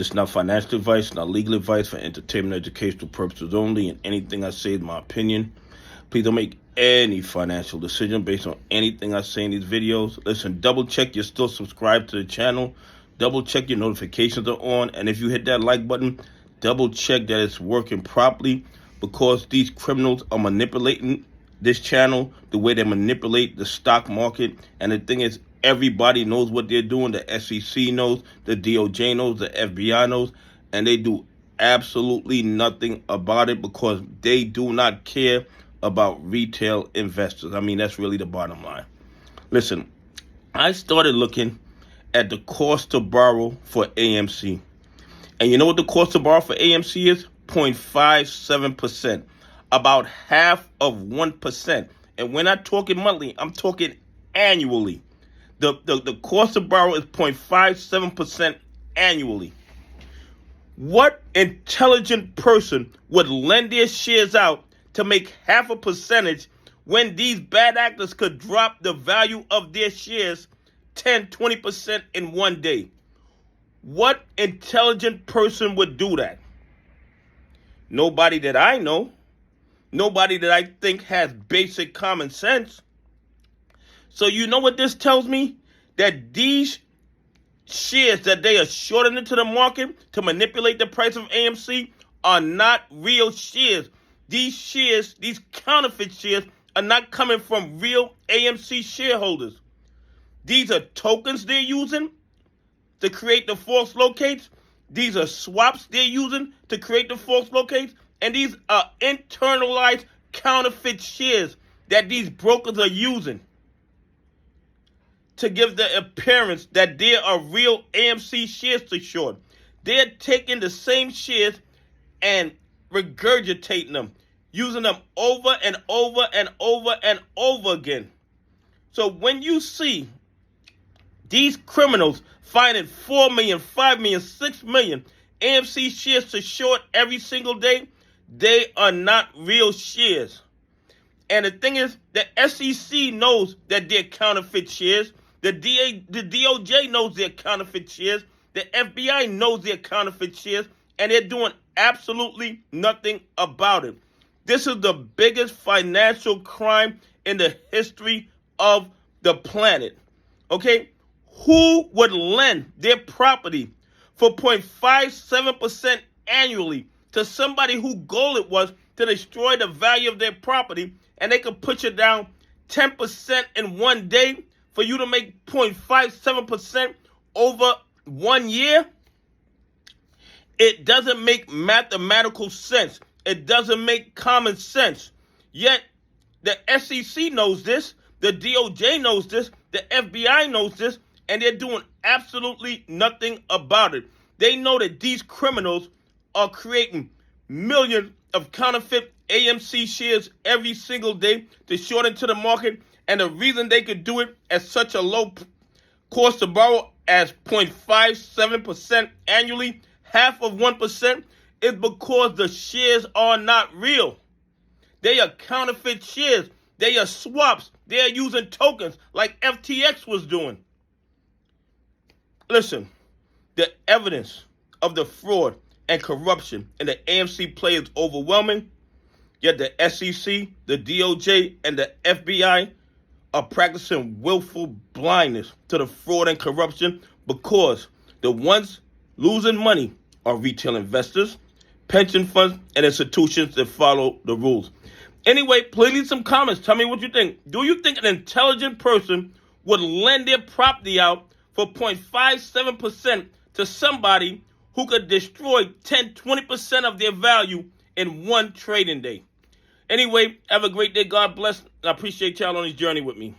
This is not financial advice, not legal advice, for entertainment, educational purposes only, and anything I say is my opinion. Please don't make any financial decision based on anything I say in these videos. Listen, double check you're still subscribed to the channel. Double check your notifications are on. And if you hit that like button, double check that it's working properly, because these criminals are manipulating this channel the way they manipulate the stock market. And the thing is, everybody knows what they're doing. The SEC knows, the DOJ knows, the FBI knows, and they do absolutely nothing about it because they do not care about retail investors. I mean, that's really the bottom line. Listen, I started looking at the cost to borrow for AMC. And you know what the cost to borrow for AMC is? 0.57%. About half of 1%. And we're not talking monthly, I'm talking annually. The cost to borrow is 0.57% annually. What intelligent person would lend their shares out to make half a percentage when these bad actors could drop the value of their shares 10-20% in one day? What intelligent person would do that? Nobody that I know. Nobody that I think has basic common sense. So you know what this tells me? That these shares that they are shorting into the market to manipulate the price of AMC are not real shares. These shares, these counterfeit shares, are not coming from real AMC shareholders. These are tokens they're using to create the false locates. These are swaps they're using to create the false locates. And these are internalized counterfeit shares that these brokers are using to give the appearance that there are real AMC shares to short. They're taking the same shares and regurgitating them, using them over and over and over and over again. So when you see these criminals finding 4 million, 5 million, 6 million AMC shares to short every single day, they are not real shares. And the thing is, the SEC knows that they're counterfeit shares. The DOJ knows they're counterfeit shares. The FBI knows they're counterfeit shares. And they're doing absolutely nothing about it. This is the biggest financial crime in the history of the planet. Okay? Who would lend their property for 0.57% annually to somebody whose goal it was to destroy the value of their property, and they could put you down 10% in one day for you to make 0.57% over 1 year? It doesn't make mathematical sense. It doesn't make common sense. Yet, the SEC knows this, the DOJ knows this, the FBI knows this, and they're doing absolutely nothing about it. They know that these criminals are creating millions of counterfeit AMC shares every single day to short into the market. And the reason they could do it at such a low cost to borrow as 0.57% annually, half of 1%, is because the shares are not real. They are counterfeit shares. They are swaps. They are using tokens like FTX was doing. Listen, the evidence of the fraud and corruption in the AMC play is overwhelming, yet the SEC, the DOJ, and the FBI are practicing willful blindness to the fraud and corruption, because the ones losing money are retail investors, pension funds, and institutions that follow the rules. Anyway, please leave some comments. Tell me what you think. Do you think an intelligent person would lend their property out for 0.57% to somebody who could destroy 10-20% of their value in one trading day? Anyway, have a great day. God bless. I appreciate y'all on this journey with me.